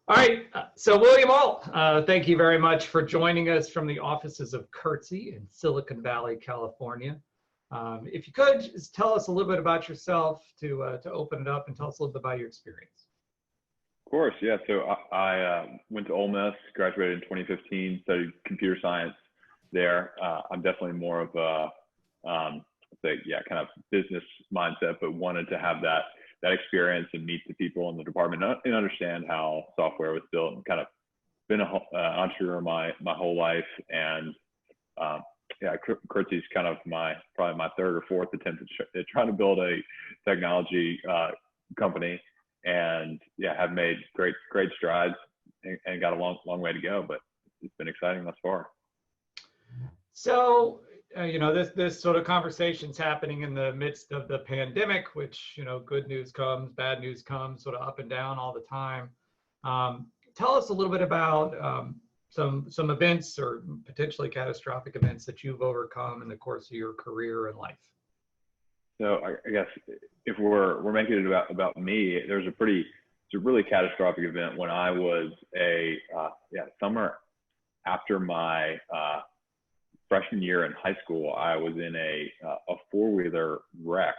All right, so William Ault, thank you very much for joining us from the offices of Curtsy in Silicon Valley, California. If you could, just tell us a little bit about yourself to open it up and tell us a little bit about your experience. Of course, yeah. So I went to Ole Miss, graduated in 2015, studied computer science there. I'm definitely more of a, kind of business mindset, but wanted to have that experience and meet the people in the department and understand how software was built, and kind of been an entrepreneur my whole life. And Curtsy is kind of probably my third or fourth attempt at trying to build a technology company, and have made great strides and got a long way to go, but it's been exciting thus far. So this sort of conversation's happening in the midst of the pandemic, which, good news comes, bad news comes, sort of up and down all the time. Tell us a little bit about some events or potentially catastrophic events that you've overcome in the course of your career and life. So I guess if we're making it about me, it's a really catastrophic event when I was summer after my freshman year in high school. I was in a four-wheeler wreck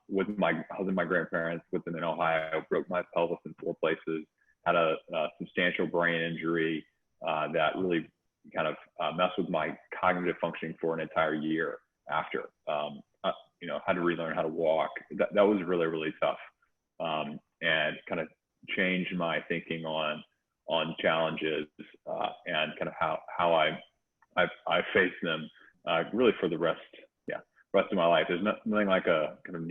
with I was with my grandparents, with them in Ohio. Broke my pelvis in 4 places, had a substantial brain injury that really kind of messed with my cognitive functioning for an entire year after. Had to relearn how to walk. That was really tough, and kind of changed my thinking on challenges and kind of how I face them really for the rest of my life. There's nothing like a kind of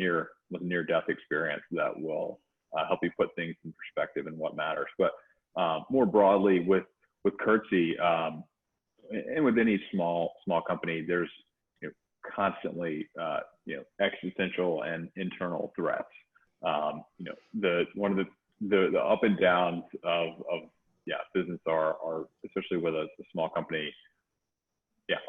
near-death experience that will help you put things in perspective and what matters. But more broadly with Curtsy and with any small company, there's constantly existential and internal threats. One of the up and downs of business are especially with a small company,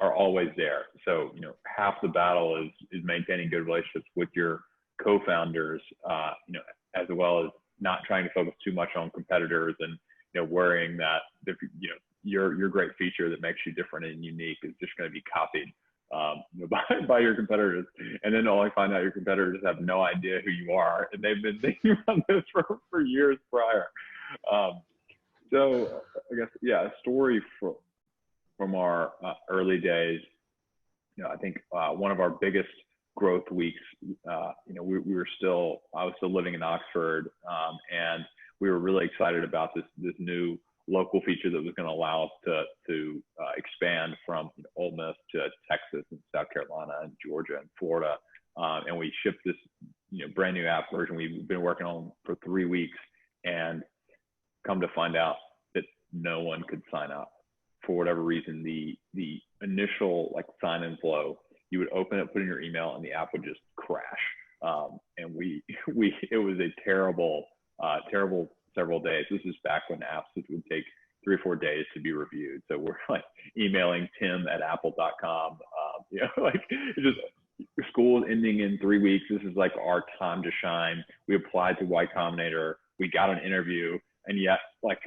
are always there. So half the battle is maintaining good relationships with your co-founders, as well as not trying to focus too much on competitors and worrying that your great feature that makes you different and unique is just going to be copied by your competitors, and then only find out your competitors have no idea who you are, and they've been thinking about this for years prior. So I guess a story from our early days. I think one of our biggest growth weeks. I was still living in Oxford, and we were really excited about this new local feature that was going to allow us to expand from Ole Miss to Texas and South Carolina and Georgia and Florida. And we shipped this brand new app version we've been working on for 3 weeks, and come to find out that no one could sign up for whatever reason. The initial sign-in flow, you would open it, put in your email, and the app would just crash. And it was a terrible several days. This is back when apps would take 3 or 4 days to be reviewed. So we're emailing tim@apple.com. It's just school ending in 3 weeks. This is our time to shine. We applied to Y Combinator. We got an interview, and yet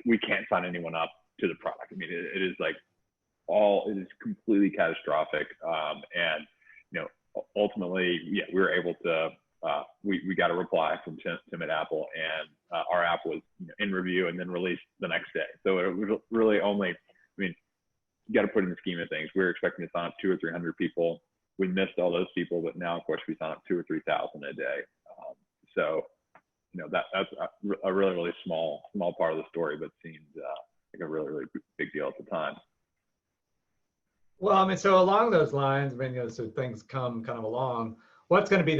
we can't sign anyone up to the product. I mean, it is it is completely catastrophic. And ultimately, we were able to. We got a reply from Tim at Apple, and our app was in review and then released the next day. So it was really only, you got to put in the scheme of things. We were expecting to sign up 200 or 300 people. We missed all those people, but now, of course, we sign up 2,000 or 3,000 a day. So that's a really small part of the story, but seemed like a really big deal at the time. Well, so along those lines, so things come kind of along. What's going to be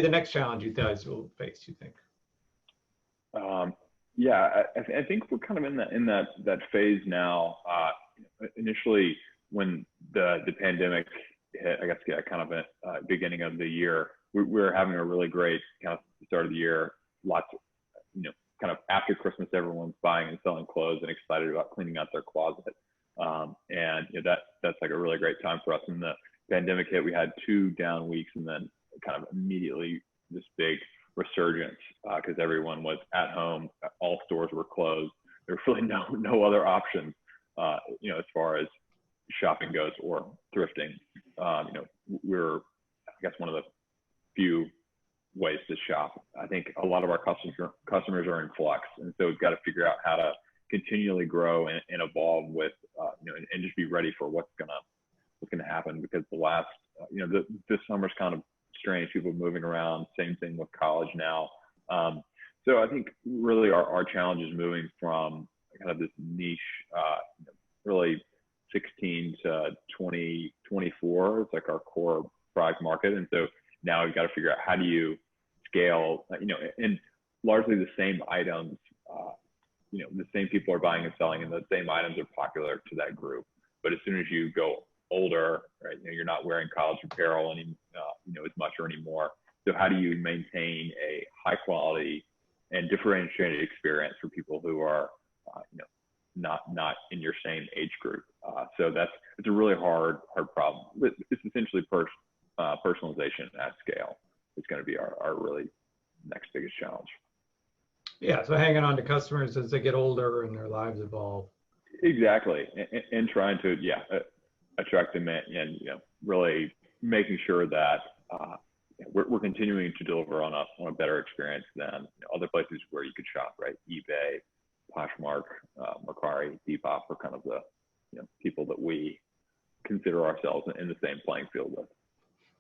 the next challenge you guys will face, you think? I think we're kind of in that phase now. Initially, when the pandemic hit, I guess kind of at beginning of the year, we were having a really great kind of start of the year. Lots of, kind of after Christmas, everyone's buying and selling clothes and excited about cleaning out their closet. And that's a really great time for us. When the pandemic hit, we had 2 down weeks, and then kind of immediately this big resurgence because everyone was at home, all stores were closed. There's really no other option, as far as shopping goes or thrifting. We're, I guess, one of the few ways to shop. I think a lot of our customers are in flux, and so we've got to figure out how to continually grow and evolve with, and just be ready for what's gonna happen, because the last, this summer's kind of strange. People moving around. Same thing with college now. So I think really our challenge is moving from kind of this niche, really 16 to 20, 24. It's like our core product market. And so now we've got to figure out how do you scale, and largely the same items, the same people are buying and selling, and the same items are popular to that group. But as soon as you go older, right, you're not wearing college apparel as much or anymore. So how do you maintain a high quality and differentiated experience for people who are, not in your same age group? So it's a really hard problem. It's essentially personalization at scale. It's going to be our really next biggest challenge. Yeah, so hanging on to customers as they get older and their lives evolve. Exactly, and trying to attract them in, and really making sure that we're continuing to deliver on a better experience than other places where you could shop, right? eBay, Poshmark, Mercari, Depop are kind of the people that we consider ourselves in the same playing field with.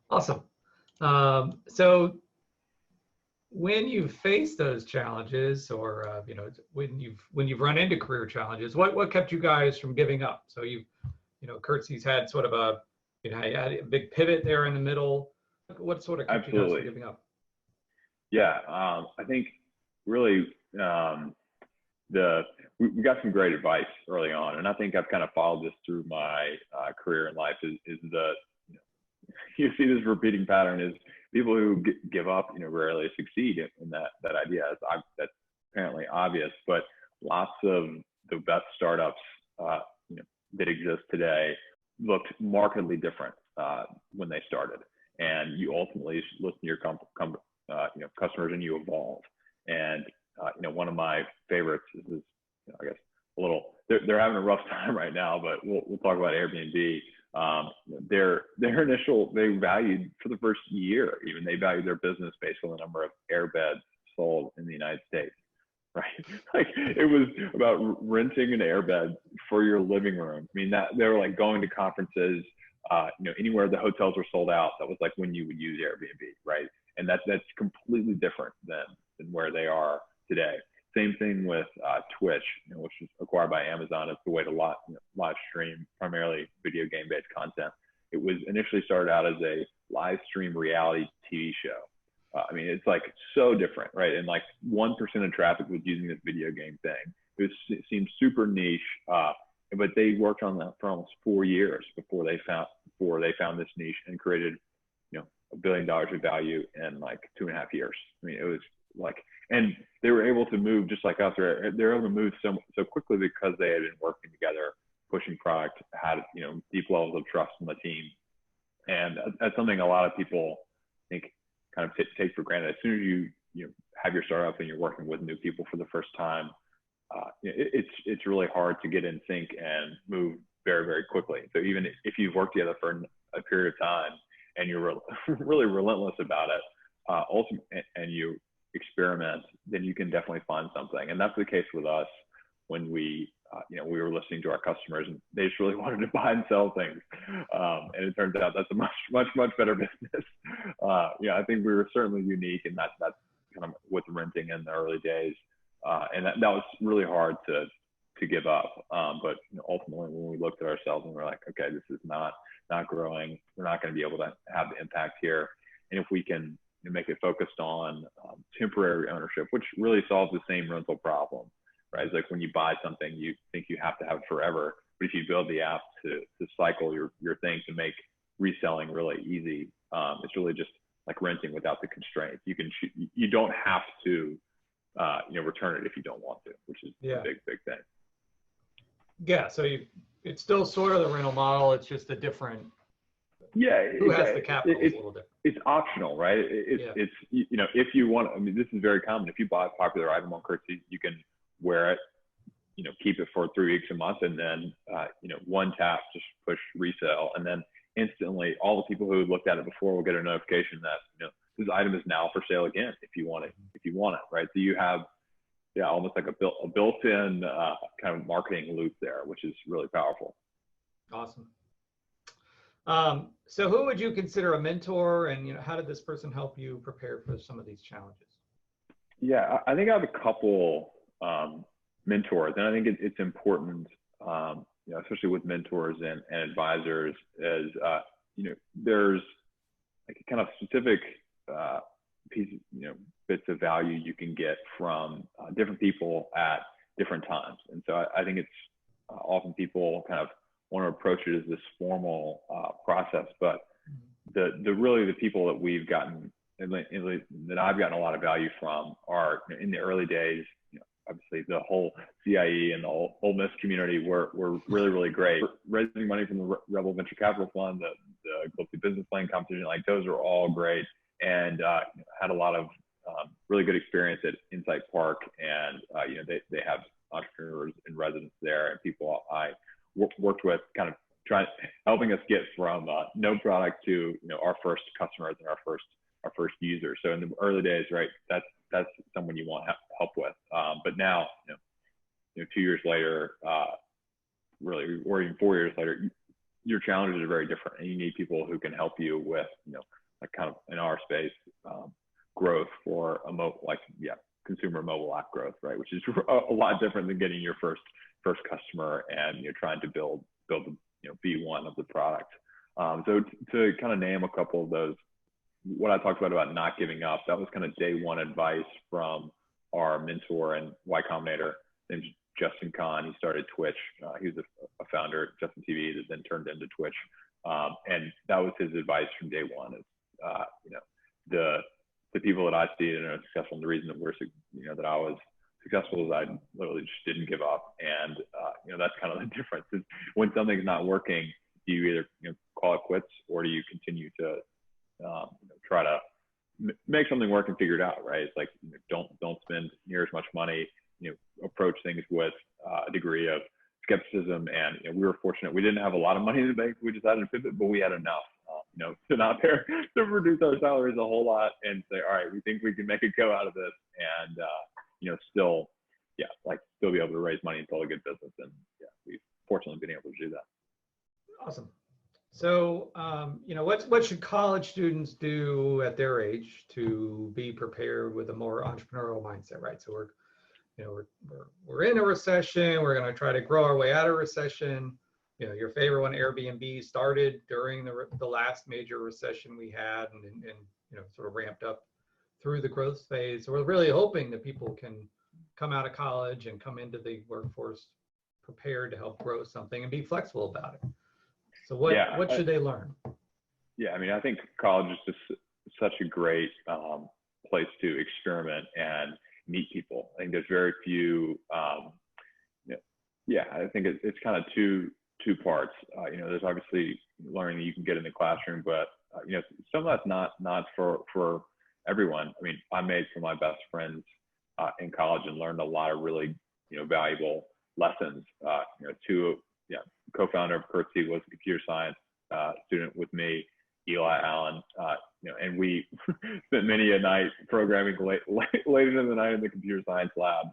Awesome. So when you face those challenges, or when you've run into career challenges, what kept you guys from giving up? So Curtsy's had sort of you had a big pivot there in the middle. What sort of kept you guys from giving up? Yeah, I think really we got some great advice early on, and I think I've kind of followed this through my career in life. Is that you see this repeating pattern is people who give up, rarely succeed in that idea. That's apparently obvious, but lots of the best startups, that exist today looked markedly different when they started. And you ultimately listen to your customers, and you evolve. And one of my favorites is I guess a little. They're having a rough time right now, but we'll talk about Airbnb. They valued for the first year, even they valued their business based on the number of airbeds sold in the United States, right? Like it was about renting an airbed for your living room. I mean, that they were like going to conferences, anywhere the hotels were sold out. That was like when you would use Airbnb, right? And that's completely different than where they are today. Same thing with Twitch, which was acquired by Amazon. It's the way to live stream primarily video game-based content. It was initially started out as a live stream reality TV show. I mean, it's like so different, right? And like 1% of traffic was using this video game thing. It seemed super niche, but they worked on that for almost 4 years before they found this niche and created, $1 billion of value in like 2.5 years. I mean, it was like, and they were able to move just like us. They're able to move so quickly because they had been working together, pushing product, had deep levels of trust in the team, and that's something a lot of people think kind of take for granted. As soon as you have your startup and you're working with new people for the first time, it's really hard to get in sync and move very, very quickly. So even if you've worked together for a period of time and you're really relentless about it, ultimately, and you experiment, then you can definitely find something. And that's the case with us when we were listening to our customers, and they just really wanted to buy and sell things. And it turns out that's a much better business. I think we were certainly unique, and that's kind of with renting in the early days. And that was really hard to give up. But ultimately, when we looked at ourselves and we're like, okay, this is not growing. We're not going to be able to have the impact here. And if we can make it focused on temporary ownership, which really solves the same rental problem, right? It's like when you buy something, you think you have to have it forever. But if you build the app to cycle your thing to make reselling really easy, it's really just like renting without the constraints. You don't have to return it if you don't want to, which is a big thing. Yeah, so it's still sort of the rental model. It's just a different. Yeah, who has the capital? It's a little different. It's optional, right? It's if you want. I mean, this is very common. If you buy a popular item on Curtsy, you can wear it, keep it for 3 weeks, a month, and then, one tap, just push resale. And then instantly all the people who looked at it before will get a notification that, this item is now for sale again if you want it, right? So you have, almost like a built-in kind of marketing loop there, which is really powerful. Awesome. So who would you consider a mentor, and how did this person help you prepare for some of these challenges? Yeah, I think I have a couple mentors, and I think it's important, especially with mentors and advisors, is there's like a kind of specific pieces, bits of value you can get from different people at different times. And so I think it's often people kind of want to approach it as this formal process, but the people that we've gotten, that I've gotten a lot of value from, are in the early days. Obviously the whole CIE and the Ole Miss community were really, really great. Raising money from the Rebel Venture Capital Fund, the Global Business Plan competition, like those are all great, and had a lot of really good experience at Insight Park, and they have entrepreneurs in residence there, and people I worked with, kind of helping us get from no product to our first customers and our first users. So in the early days, right, that's someone you want help with. But now, 2 years later, really, or even 4 years later, your challenges are very different, and you need people who can help you with, like kind of in our space, growth for consumer mobile app growth, right? Which is a lot different than getting your first customer and you're trying to build V1 of the product. So to kind of name a couple of those, what I talked about not giving up, that was kind of day one advice from our mentor and Y Combinator, named Justin Kahn. He started Twitch. He was a founder at Justin TV that then turned into Twitch. And that was his advice from day one, is, the people that I see that are successful, and the reason that that I was successful is I literally just didn't give up. And, that's kind of the difference, is when something's not working, do you either call it quits, or do you continue to try to make something work and figure it out, right? It's like, don't spend near as much money, approach things with a degree of skepticism. And we were fortunate, we didn't have a lot of money in the bank. We decided to pivot, but we had enough, to not there to reduce our salaries a whole lot and say, all right, we think we can make a go out of this, and still be able to raise money and build a good business. And we've fortunately been able to do that. Awesome. So, what should college students do at their age to be prepared with a more entrepreneurial mindset, right? So we're in a recession. We're going to try to grow our way out of recession. Your favorite one, Airbnb, started during the last major recession we had, and sort of ramped up through the growth phase. So we're really hoping that people can come out of college and come into the workforce prepared to help grow something and be flexible about it. So what should they learn? Yeah, I mean, I think college is just such a great place to experiment and meet people. I think there's very few. I think it's kind of two parts. There's obviously learning that you can get in the classroom, but some of that's not for everyone. I mean, I made some of my best friends in college and learned a lot of really valuable lessons. Co-founder of Curtsy was a computer science student with me, Eli Allen, and we spent many a night programming late into the night in the computer science lab,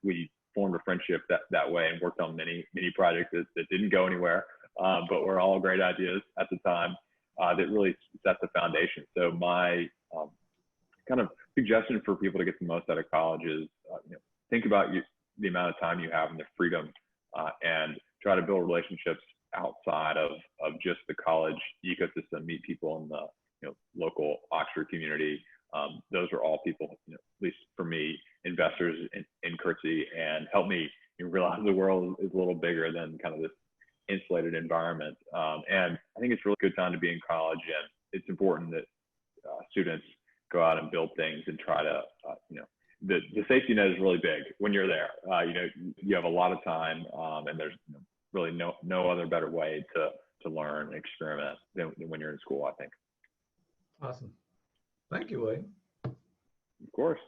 we formed a friendship that way, and worked on many projects that didn't go anywhere, but were all great ideas at the time, that really set the foundation. So my kind of suggestion for people to get the most out of college is, think about the amount of time you have and the freedom, and try to build relationships outside of just the college ecosystem. Meet people in the local Oxford community. Those are all people, at least for me, investors in Curtsy, and help me realize the world is a little bigger than kind of this insulated environment. And I think it's a really good time to be in college, and it's important that students go out and build things and try to, the safety net is really big when you're there. You have a lot of time, and there's really no other better way to learn and experiment than when you're in school, I think. Awesome. Thank you, William. Of course.